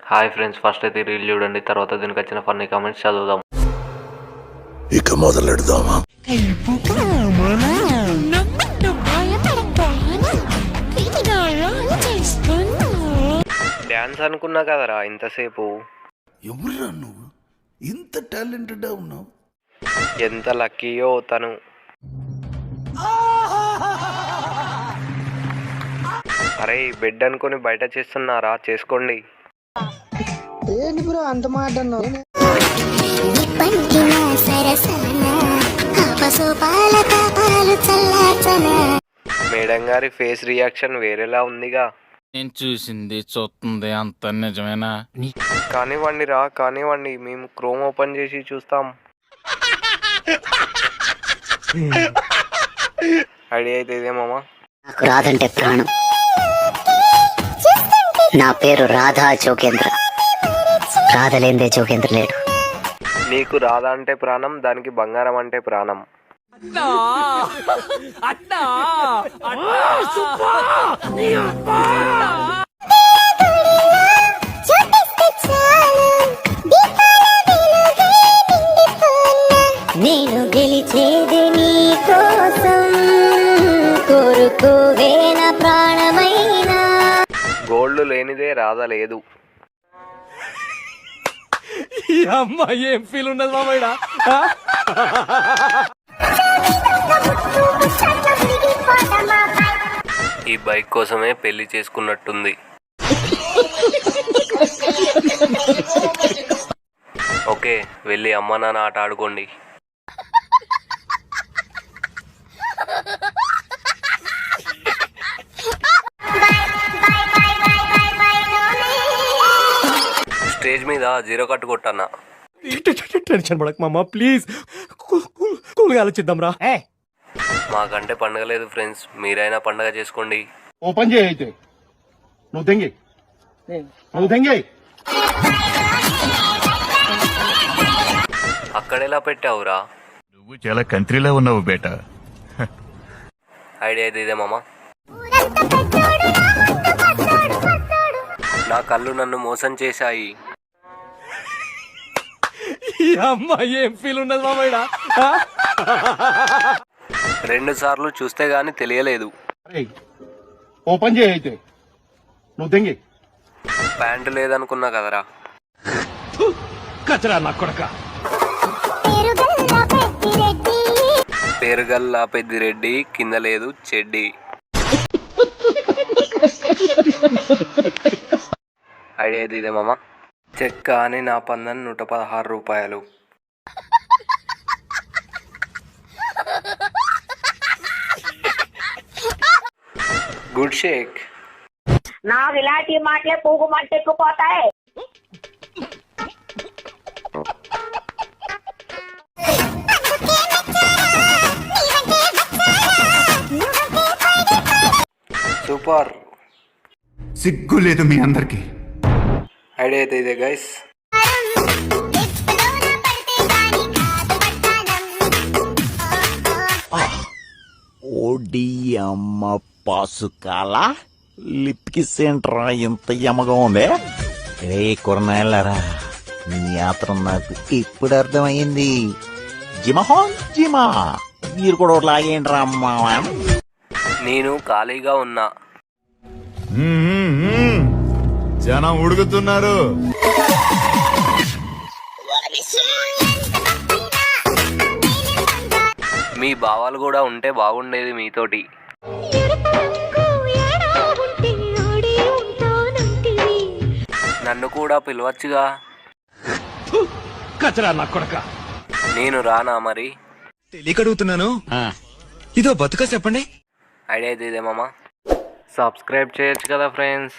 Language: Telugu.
హాయ్ ఫ్రెండ్స్, ఫస్ట్ అయితే రీల్ చూడండి, తర్వాత దీనికి వచ్చిన ఫన్నీ కామెంట్స్ చదువుదాం. ఇక మొదలెడదామా? డ్యాన్స్ అనుకున్నా కదరా ఇంతసేపు. ఎవరురా నువ్వు? ఇంత టాలెంటెడ్ ఉన్నావు. ఎంత లక్కీయో తను. అరే బెడ్ అనుకుని బయట చేస్తున్నారా, చేసుకోండి. ఏంటి బ్రో అంత మాట అన్నావు? మేడం గారి ఫేస్ రియాక్షన్ వేరేలా ఉందిగా. నేను చూసింది చూస్తుంది అంత నిజమేనా? కానివ్వండి రా, కానివ్వండి, మేము క్రోమ్ ఓపెన్ చేసి చూస్తాం. ఐడియా అయితే ఇదేమామా. నాకు రాదంటే ప్రాణం. నా పేరు రాధా జోగేంద్ర. రాధలేందే జోగేంద్ర లేడు. నీకు రాధా అంటే ప్రాణం, దానికి బంగారం అంటే ప్రాణం. నేను గెలిచేది నీ కోసం, కోరుకోవే నా ప్రాణమైనా. గోల్డ్ లేనిదే రాధా లేదు. ఏం ఫీల్ ఉన్నది మామయ్య? ఈ బైక్ కోసమే పెళ్లి చేసుకున్నట్టుంది. ఓకే, వెళ్ళి అమ్మ నాన్న ఆట ఆడుకోండి. స్టేజ్ మీద జీరో కట్టు కొట్టన్నా. టెన్షన్ పడక మామ, ప్లీజ్ కూల్గా ఆలోచిద్దాం రా. మాకంటే పండగ లేదు ఫ్రెండ్స్, మీరైనా పండగ చేసుకోండి. ఓపెన్ చేయి అయితే. నువ్వు తెంగి అక్కడెలా పెట్టావురా? నువ్వు చాలా కంట్రీలో ఉన్నావు బేటా. ఐడియా అయితే ఇదే మామ. నా కళ్ళు నన్ను మోసం చేశాయి. ఏం ఫీల్ ఉన్నది మామయ్య? 2 సార్లు చూస్తే గాని తెలియలేదు. ఓపెన్ చేయి అయితే. నువ్వు తెంగి ప్యాంటు లేదనుకున్నా కదరా. కచరా నా కొడక. పేరుగల్లా పెద్దిరెడ్డి, కింద లేదు చెడ్డి. ఐడియా అయితే ఇదే మామ. చెక్క అని నా పందని 116 రూపాయలు. గుడ్ షేక్. నాకు ఇలాంటి మాటలే పూగు మంటెక్కుపోతాయి. సూపర్. సిగ్గు లేదు మీ అందరికి. ఐడియా అయితే ఇదే గైస్. ఓడి అమ్మ పాసుకాల లిప్కి సెంటర్ ఇంత యమగా ఉంది. రే కొరనాయలారా, నీ యాత్ర నాకు ఇప్పుడు అర్థమైంది. జిమహోన్ జిమా, మీరు కూడా లాగేంట్రా అమ్మా. నేను ఖాళీగా ఉన్నా. జనం ఉడుకుతున్నారు. మీ భావాలు కూడా ఉంటే బాగుండేది మీతోటి. నన్ను కూడా పిలవచ్చుగా. కచరా నా కొడక. నేను రానా మరి? తెలియకడుగుతున్నాను. ఇదో బతుక చెప్పండి. ఐడియా అయితే ఇదే మామ. సబ్స్క్రైబ్ చేయొచ్చు కదా ఫ్రెండ్స్.